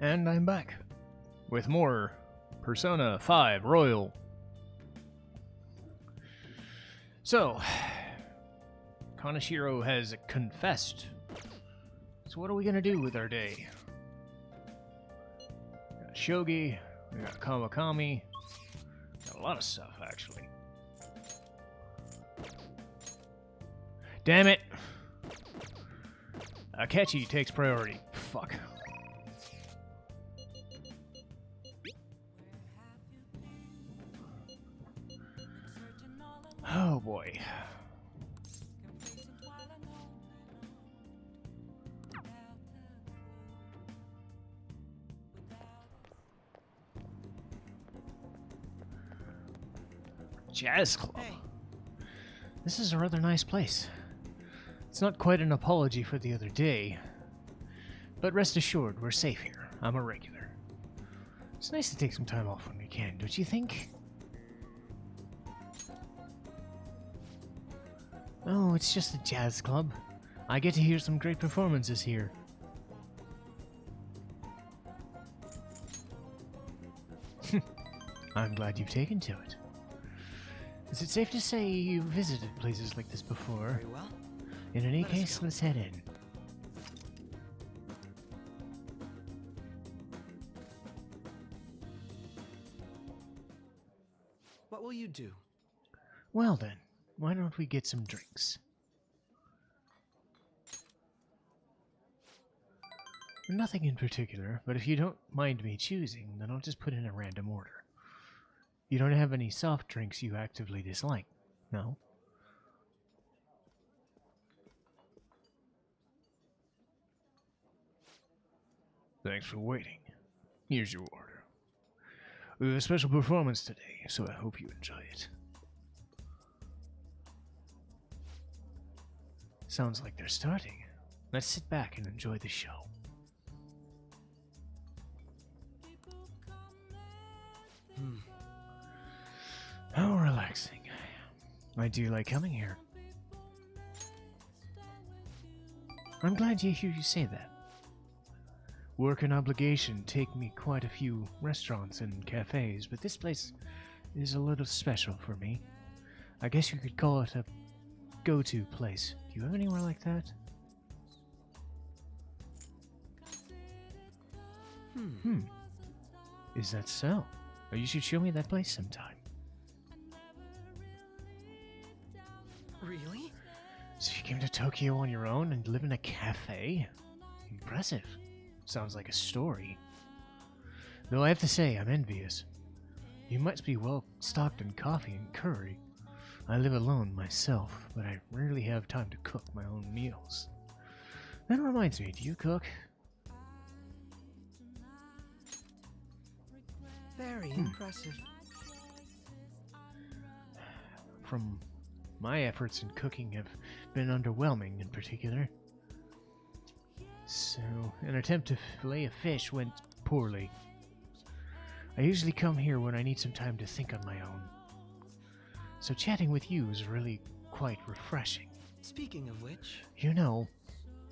And I'm back with more Persona 5 Royal. So, Kaneshiro has confessed. So what are we gonna do with our day? We got Shogi, we got Kawakami, got a lot of stuff actually. Damn it! Akechi takes priority. Fuck. Oh boy. Jazz Club. Hey. This is a rather nice place. It's not quite an apology for the other day, but rest assured, we're safe here. I'm a regular. It's nice to take some time off when we can, don't you think? Oh, it's just a jazz club. I get to hear some great performances here. I'm glad you've taken to it. Is it safe to say you've visited places like this before? Very well. In any Let us case, go. let's head in. What will you do? Well then, why don't we get some drinks? Nothing in particular, but if you don't mind me choosing, then I'll just put in a random order. You don't have any soft drinks you actively dislike, no? Thanks for waiting. Here's your order. We have a special performance today, so I hope you enjoy it. Sounds like they're starting. Let's sit back and enjoy the show. How relaxing. I do like coming here. I'm glad to hear you say that. Work and obligation take me quite a few restaurants and cafes, but this place is a little special for me. I guess you could call it a go-to place. Do you have anywhere like that? Is that so? Oh, you should show me that place sometime. Really? So you came to Tokyo on your own and live in a cafe? Impressive. Sounds like a story. Though I have to say, I'm envious. You must be well stocked in coffee and curry. I live alone myself, but I rarely have time to cook my own meals. That reminds me, do you cook? Very impressive. From my efforts in cooking have been underwhelming in particular. So, an attempt to fillet a fish went poorly. I usually come here when I need some time to think on my own. So chatting with you is really quite refreshing. Speaking of which, You know,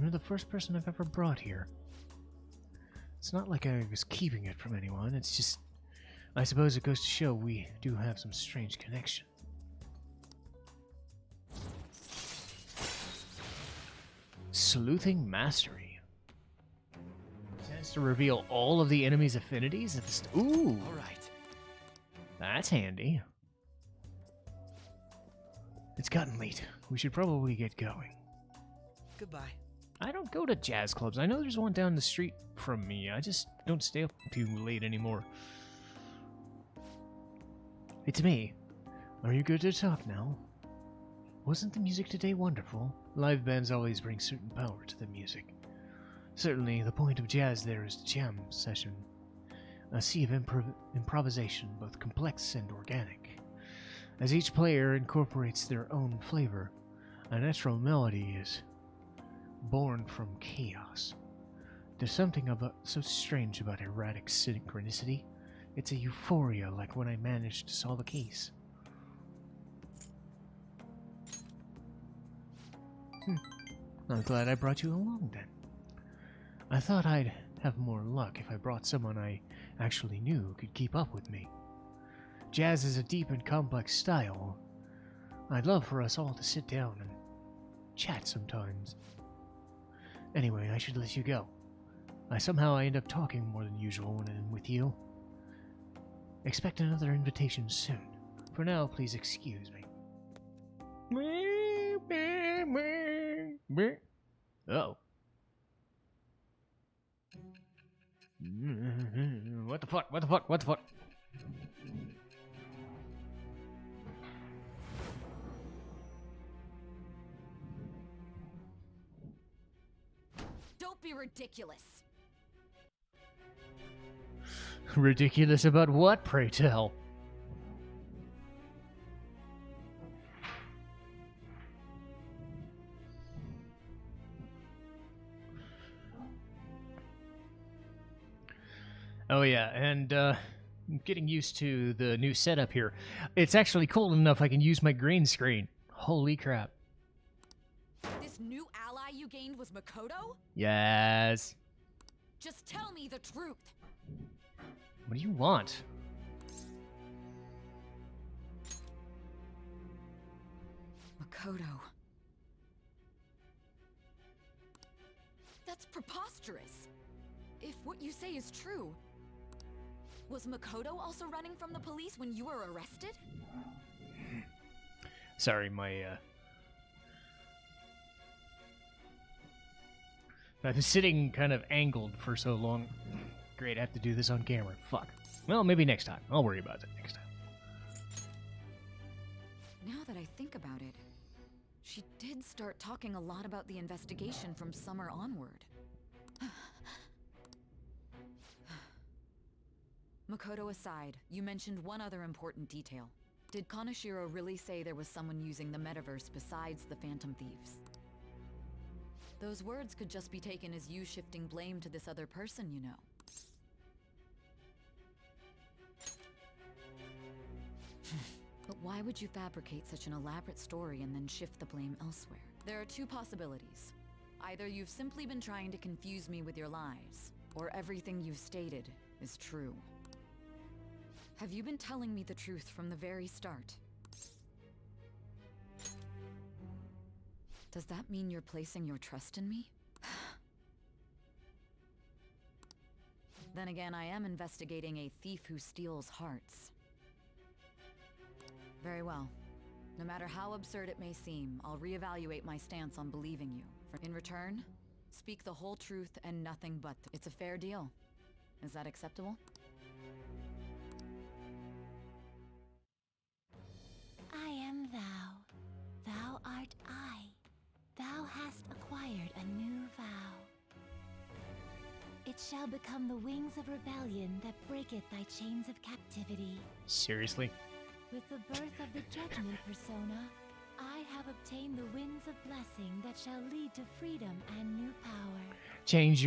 you're the first person I've ever brought here. It's not like I was keeping it from anyone, it's just... I suppose it goes to show we do have some strange connection. Sleuthing Mastery. Chance to reveal all of the enemy's affinities at the Ooh! all right. That's handy. It's gotten late. We should probably get going. Goodbye. I don't go to jazz clubs. I know there's one down the street from me. I just don't stay up too late anymore. It's me. Are you good to talk now? Wasn't the music today wonderful? Live bands always bring certain power to the music. Certainly, the point of jazz there is jam session. A sea of improvisation, both complex and organic. As each player incorporates their own flavor, a natural melody is born from chaos. There's something so strange about erratic synchronicity. It's a euphoria like when I managed to solve a case. I'm glad I brought you along then. I thought I'd have more luck if I brought someone I actually knew who could keep up with me. Jazz is a deep and complex style. I'd love for us all to sit down and chat sometimes. Anyway, I should let you go. I end up talking more than usual when I'm with you. Expect another invitation soon. For now, please excuse me. Oh. What the fuck? What the fuck? What the fuck? Don't be ridiculous. Ridiculous about what, pray tell? Oh yeah, and I'm getting used to the new setup here. It's actually cold enough I can use my green screen. Holy crap. This new ally you gained was Makoto? Yes. Just tell me the truth. What do you want? Makoto. That's preposterous. If what you say is true, was Makoto also running from the police when you were arrested? Sorry, I've been sitting kind of angled for so long. Great, I have to do this on camera. Fuck. Well, maybe next time. I'll worry about it next time. Now that I think about it, she did start talking a lot about the investigation from summer onward. Makoto aside, you mentioned one other important detail. Did Kaneshiro really say there was someone using the metaverse besides the Phantom Thieves? Those words could just be taken as you shifting blame to this other person, you know. But why would you fabricate such an elaborate story and then shift the blame elsewhere? There are two possibilities. Either you've simply been trying to confuse me with your lies, or everything you've stated is true. Have you been telling me the truth from the very start? Does that mean you're placing your trust in me? Then again, I am investigating a thief who steals hearts. Very well. No matter how absurd it may seem, I'll reevaluate my stance on believing you. In return, speak the whole truth and nothing but it's a fair deal. Is that acceptable? I am thou. Thou art I. Thou hast acquired a new vow. It shall become the wings of rebellion that breaketh thy chains of captivity. Seriously? With the birth of the judgment persona, I have obtained the winds of blessing that shall lead to freedom and new power. Change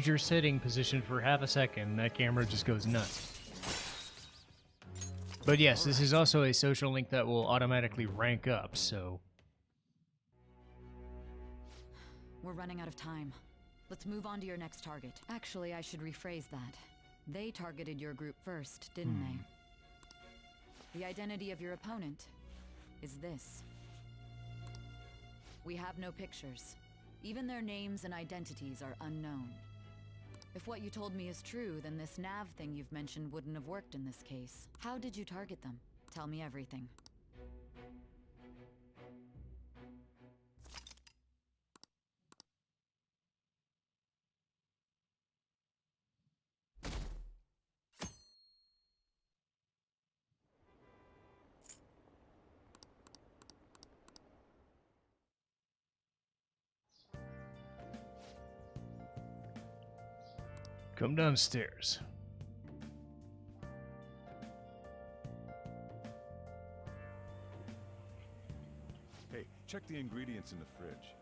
your sitting position for half a second. That camera just goes nuts. But yes, this is also a social link that will automatically rank up, so... We're running out of time. Let's move on to your next target. Actually, I should rephrase that. They targeted your group first, didn't they? The identity of your opponent is this. We have no pictures. Even their names and identities are unknown. If what you told me is true, then this nav thing you've mentioned wouldn't have worked in this case. How did you target them? Tell me everything. Come downstairs. Hey, check the ingredients in the fridge.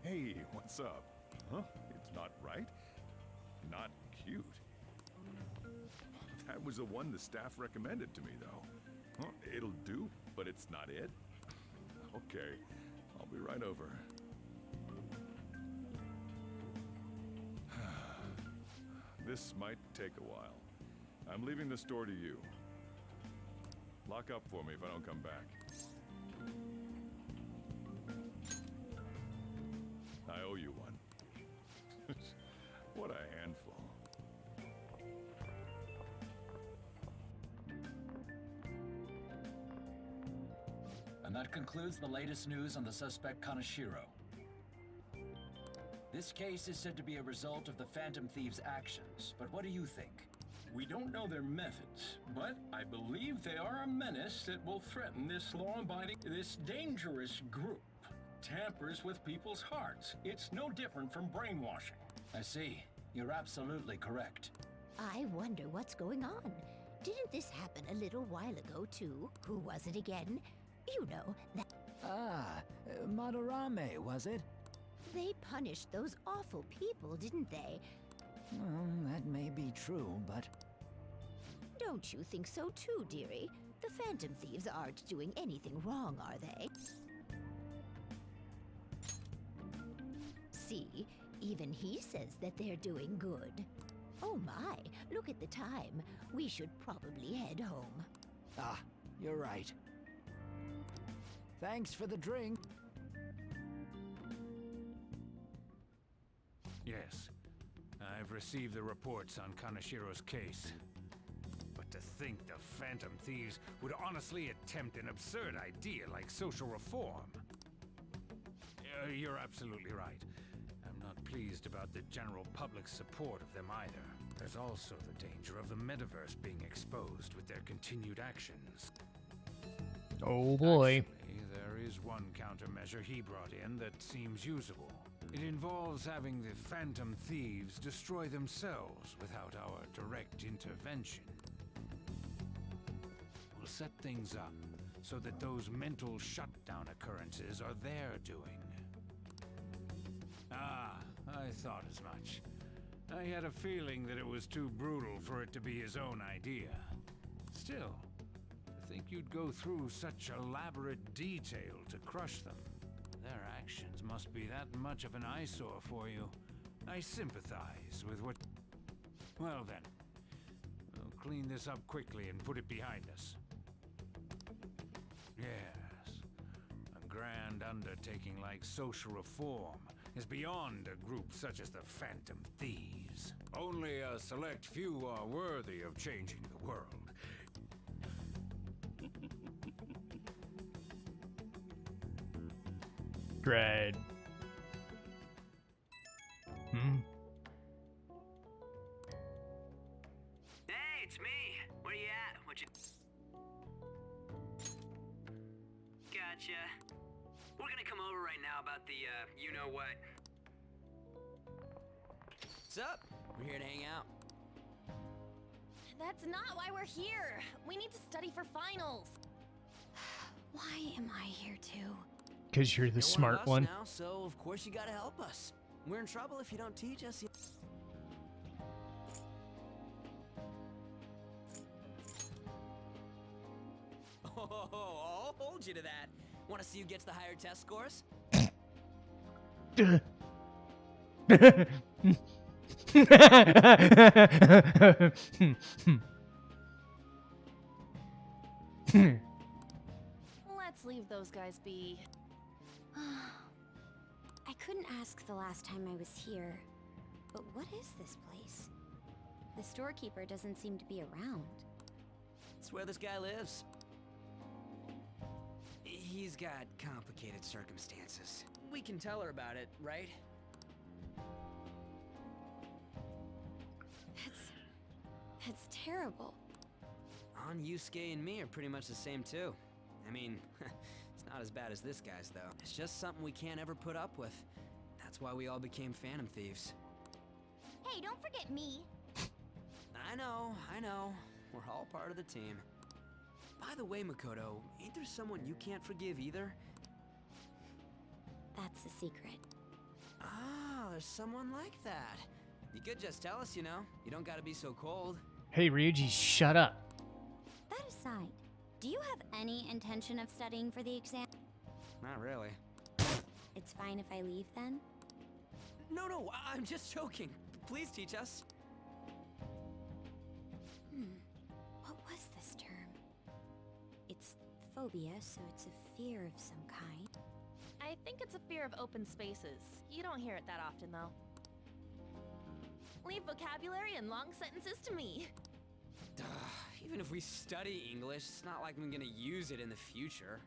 Hey, what's up? Huh? It's not right? Not cute. That was the one the staff recommended to me, though. Huh? It'll do, but it's not it? Okay, I'll be right over. This might take a while. I'm leaving the store to you. Lock up for me if I don't come back. I owe you one. What a handful. And that concludes the latest news on the suspect Kaneshiro. This case is said to be a result of the Phantom Thieves' actions, but what do you think? We don't know their methods, but I believe they are a menace that will threaten this law-abiding, this dangerous group. Tampers with people's hearts. It's no different from brainwashing. I see. You're absolutely correct. I wonder what's going on. Didn't this happen a little while ago, too? Who was it again? You know, that Madarame, was it? they punished those awful people, didn't they? Well, that may be true, but... Don't you think so too, dearie? The Phantom Thieves aren't doing anything wrong, are they? See, even he says that they're doing good. Oh my, look at the time. We should probably head home. Ah, you're right. Thanks for the drink. Yes, I've received the reports on Kaneshiro's case. But to think the Phantom Thieves would honestly attempt an absurd idea like social reform. You're absolutely right. I'm not pleased about the general public's support of them either. There's also the danger of the metaverse being exposed with their continued actions. Oh boy. Actually, there is one countermeasure he brought in that seems usable. It involves having the Phantom Thieves destroy themselves without our direct intervention. We'll set things up so that those mental shutdown occurrences are their doing. Ah, I thought as much. I had a feeling that it was too brutal for it to be his own idea. Still, to think you'd go through such elaborate detail to crush them. Their actions must be that much of an eyesore for you. I sympathize with what... Well then, we'll clean this up quickly and put it behind us. Yes, a grand undertaking like social reform is beyond a group such as the Phantom Thieves. Only a select few are worthy of changing the world. Dread. Hey, it's me. Where you at? What you... Gotcha. We're gonna come over right now about the, you-know-what. What's up? We're here to hang out. That's not why we're here. We need to study for finals. Why am I here too? Because you're the You're smart one one. of us now, so of course you gotta help us. We're in trouble if you don't teach us. Oh, I'll hold you to that. Want to see who gets the higher test scores? Let's leave those guys be. I couldn't ask the last time I was here, but what is this place? The storekeeper doesn't seem to be around. It's where this guy lives. He's got complicated circumstances. We can tell her about it, right? That's terrible. On Yusuke and me are pretty much the same too. I mean, it's not as bad as this guy's though. It's just something we can't ever put up with. That's why we all became Phantom Thieves. Hey, don't forget me. I know. We're all part of the team. By the way, Makoto, ain't there someone you can't forgive either? That's a secret. Ah, there's someone like that. You could just tell us, you know. You don't gotta be so cold. Hey, Ryuji, shut up. That aside, do you have any intention of studying for the exam? Not really. It's fine if I leave then? No, I'm just joking. Please teach us. What was this term? It's phobia, so it's a fear of some kind. I think it's a fear of open spaces. You don't hear it that often, though. Leave vocabulary and long sentences to me. Even if we study English, it's not like I'm gonna use it in the future.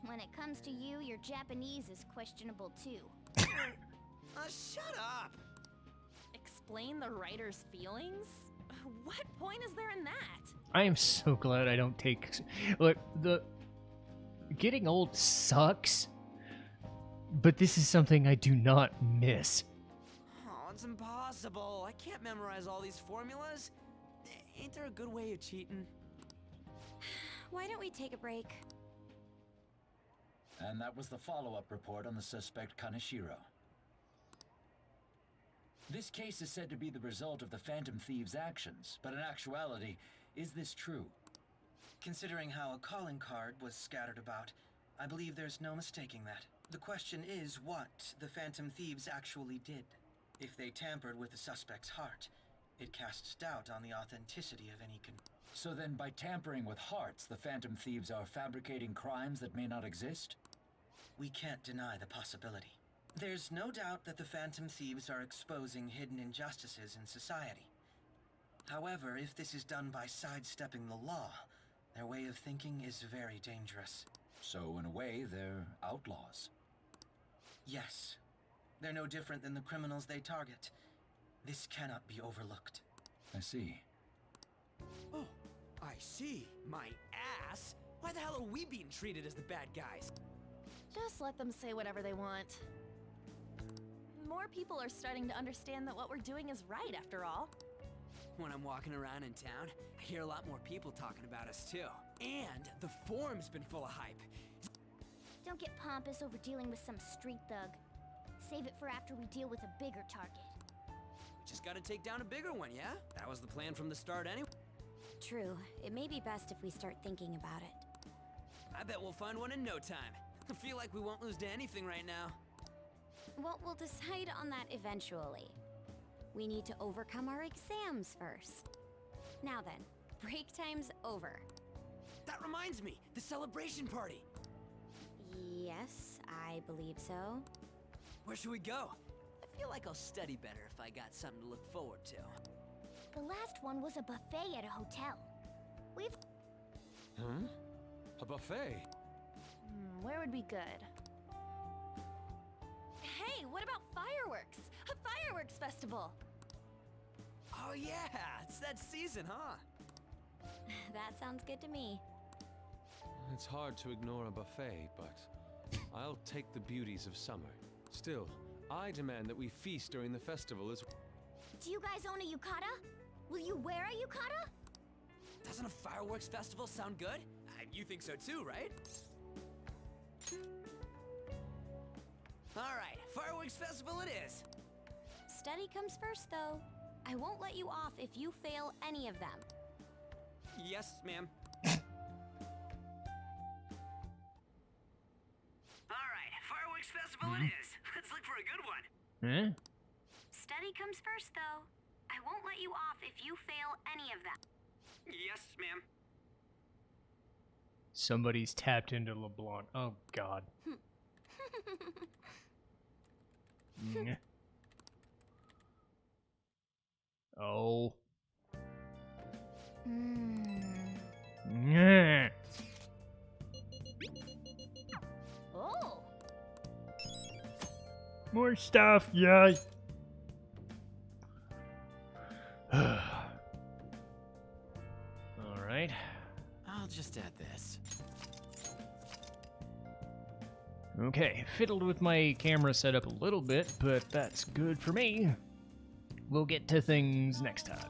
When it comes to you, your Japanese is questionable too. Shut up! Explain the writer's feelings? What point is there in that? I am so glad I don't take... Look, the... Getting old sucks, but this is something I do not miss. Oh, it's impossible. I can't memorize all these formulas. Ain't there a good way of cheating? Why don't we take a break? And that was the follow-up report on the suspect Kaneshiro. This case is said to be the result of the Phantom Thieves' actions, but in actuality, is this true? Considering how a calling card was scattered about, I believe there's no mistaking that. The question is what the Phantom Thieves actually did. If they tampered with the suspect's heart, it casts doubt on the authenticity of any So then by tampering with hearts, the Phantom Thieves are fabricating crimes that may not exist? We can't deny the possibility. There's no doubt that the Phantom Thieves are exposing hidden injustices in society. However, if this is done by sidestepping the law, their way of thinking is very dangerous. So in a way, they're outlaws. Yes. They're no different than the criminals they target. This cannot be overlooked. I see. Oh, I see. My ass. Why the hell are we being treated as the bad guys? Just let them say whatever they want. More people are starting to understand that what we're doing is right, after all. When I'm walking around in town, I hear a lot more people talking about us too. And the forum's been full of hype. Don't get pompous over dealing with some street thug. Save it for after we deal with a bigger target. We just gotta take down a bigger one, yeah? That was the plan from the start anyway. True. It may be best if we start thinking about it. I bet we'll find one in no time. I feel like we won't lose to anything right now. Well, we'll decide on that eventually. We need to overcome our exams first. Now then, break time's over. That reminds me, the celebration party. Yes, I believe so. Where should we go? I feel like I'll study better if I got something to look forward to. The last one was a buffet at a hotel. We've... Huh? A buffet? Where would be good? Hey, what about fireworks? A fireworks festival! Oh yeah, it's that season, huh? That sounds good to me. It's hard to ignore a buffet, but I'll take the beauties of summer. Still, I demand that we feast during the festival as... Do you guys own a yukata? Will you wear a yukata? Doesn't a fireworks festival sound good? You think so too, right? Alright, fireworks festival it is. Study comes first, though. I won't let you off if you fail any of them. Yes, ma'am. Alright, fireworks festival it is. Let's look for a good one. Huh? Study comes first, though. I won't let you off if you fail any of them. Yes, ma'am. Somebody's tapped into LeBlanc. Oh, God. Mm. Oh. Yeah. Oh. More stuff, yay. All right. I'll just add this. Okay, fiddled with my camera setup a little bit, but that's good for me. We'll get to things next time.